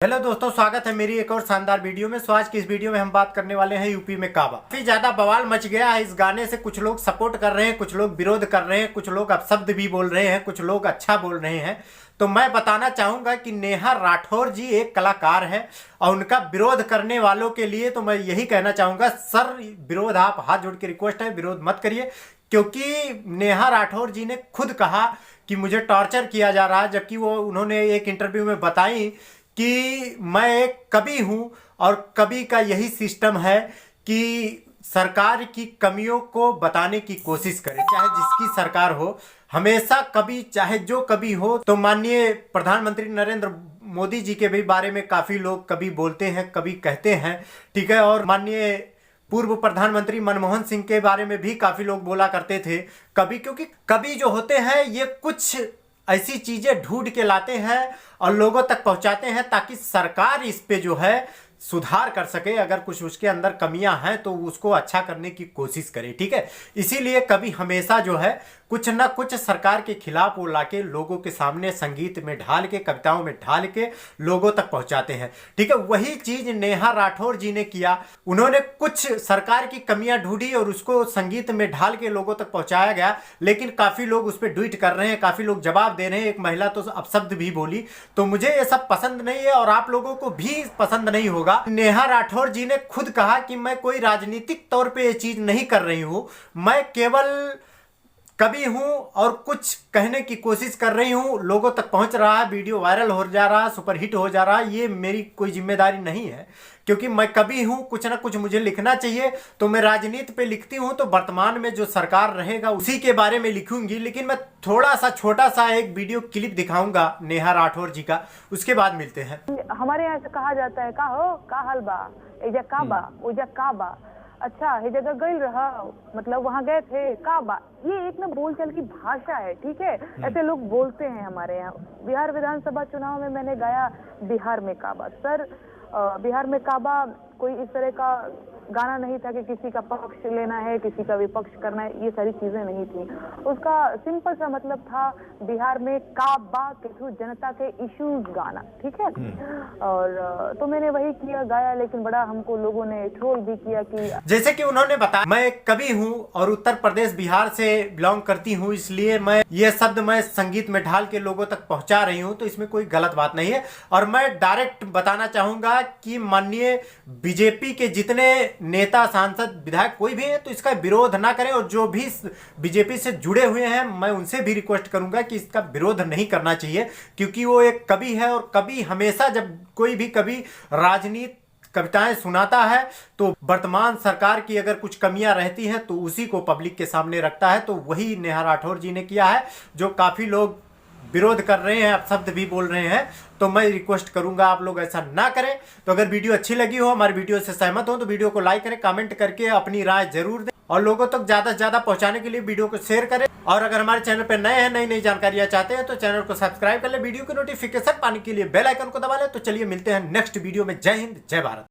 Hello दोस्तों, स्वागत है मेरी एक और शानदार वीडियो में। आज की इस वीडियो में हम बात करने वाले हैं यूपी में काबा। काफी ज्यादा बवाल मच गया है इस गाने से। कुछ लोग सपोर्ट कर रहे हैं, कुछ लोग विरोध कर रहे हैं, कुछ लोग अपशब्द भी बोल रहे हैं, कुछ लोग अच्छा बोल रहे हैं। तो मैं बताना चाहूंगा कि नेहा राठौर जी एक कलाकार है और उनका विरोध करने वालों के लिए तो मैं यही कहना चाहूंगा, सर विरोध, आप हाथ जोड़ के रिक्वेस्ट है, विरोध मत करिए। क्योंकि नेहा राठौर जी ने खुद कहा कि मुझे टॉर्चर किया जा रहा है, जबकि वो उन्होंने एक इंटरव्यू में बताई कि मैं एक कवि हूं और कवि का यही सिस्टम है कि सरकार की कमियों को बताने की कोशिश करे, चाहे जिसकी सरकार हो। हमेशा कवि, चाहे जो कवि हो, तो माननीय प्रधानमंत्री नरेंद्र मोदी जी के भी बारे में काफी लोग कवि बोलते हैं, कवि कहते हैं, ठीक है। और माननीय पूर्व प्रधानमंत्री मनमोहन सिंह के बारे में भी काफी लोग बोला करते थे कवि। क्योंकि कवि जो होते हैं ये कुछ ऐसी चीजें ढूंढ के लाते हैं और लोगों तक पहुंचाते हैं ताकि सरकार इस पे जो है सुधार कर सके। अगर कुछ उसके अंदर कमियां हैं तो उसको अच्छा करने की कोशिश करे, ठीक है। इसीलिए कवि हमेशा जो है कुछ ना कुछ सरकार के खिलाफ वो लाके लोगों के सामने संगीत में ढाल के, कविताओं में ढाल के लोगों तक पहुंचाते हैं, ठीक है। वही चीज नेहा राठौर जी ने किया। उन्होंने कुछ सरकार की कमियां ढूंढी और उसको संगीत में ढाल के लोगों तक पहुंचाया गया। लेकिन काफी लोग उस पर ट्वीट कर रहे हैं, काफी लोग जवाब दे रहे हैं। एक महिला तो अपशब्द भी बोली। तो मुझे ये सब पसंद नहीं है और आप लोगों को भी पसंद नहीं होगा। नेहा राठौर जी ने खुद कहा कि मैं कोई राजनीतिक तौर पे ये चीज नहीं कर रही हूं, मैं केवल कवि हूं और कुछ कहने की कोशिश कर रही हूं। लोगों तक पहुंच रहा है, वीडियो वायरल हो जा रहा है, सुपरहिट हो जा रहा है, ये मेरी कोई जिम्मेदारी नहीं है। क्योंकि मैं कवि हूं, कुछ ना कुछ मुझे लिखना चाहिए। तो मैं राजनीति पे लिखती हूं तो वर्तमान में जो सरकार रहेगा उसी के बारे में लिखूंगी। लेकिन मैं थोड़ा सा छोटा सा एक वीडियो क्लिप दिखाऊंगा नेहा राठौर जी का, उसके बाद मिलते हैं। हमारे यहाँ से कहा जाता है का हो का हलबा एजा काबा ओजा काबा। अच्छा ये जगह गई रहा, मतलब वहाँ गए थे काबा। ये एक ना बोलचाल की भाषा है, ठीक है। ऐसे लोग बोलते हैं हमारे यहाँ। बिहार विधानसभा चुनाव में मैंने गाया बिहार में काबा। सर बिहार में काबा कोई इस तरह का गाना नहीं था कि किसी का पक्ष लेना है, किसी का विपक्ष करना है, ये सारी चीजें नहीं थी। उसका सिंपल सा मतलब था बिहार में काबा के थ्रू जनता के इश्यूज गाना, ठीक है। और तो मैंने वही किया, गाया। लेकिन बड़ा हमको लोगों ने ट्रोल भी किया कि जैसे कि उन्होंने बताया, मैं एक कवि हूं और उत्तर प्रदेश बिहार से बिलोंग करती हूं, इसलिए मैं ये शब्द मैं संगीत में ढाल के लोगों तक पहुंचा रही हूं। तो इसमें कोई गलत बात नहीं है। और मैं डायरेक्ट बताना चाहूंगा कि माननीय बीजेपी के जितने नेता, सांसद, विधायक कोई भी है तो इसका विरोध ना करें। और जो भी बीजेपी से जुड़े हुए हैं मैं उनसे भी रिक्वेस्ट करूंगा कि इसका विरोध नहीं करना चाहिए। क्योंकि वो एक कवि है और कवि हमेशा, जब कोई भी कवि राजनीति कविताएं सुनाता है तो वर्तमान सरकार की अगर कुछ कमियां रहती हैं तो उसी को पब्लिक के सामने रखता है। तो वही नेहा राठौर जी ने किया है, जो काफी लोग विरोध कर रहे हैं, अपशब्द भी बोल रहे हैं। तो मैं रिक्वेस्ट करूंगा आप लोग ऐसा ना करें। तो अगर वीडियो अच्छी लगी हो, हमारी वीडियो से सहमत हो, तो वीडियो को लाइक करें, कमेंट करके अपनी राय जरूर दें और लोगों तक ज्यादा से ज्यादा पहुंचाने के लिए वीडियो को शेयर करें। और अगर हमारे चैनल पर नए हैं, नई नई जानकारियां चाहते हैं तो चैनल को सब्सक्राइब कर ले। वीडियो की नोटिफिकेशन पाने के लिए बेल आइकन को दबा ले। तो चलिए मिलते हैं नेक्स्ट वीडियो में। जय हिंद, जय भारत।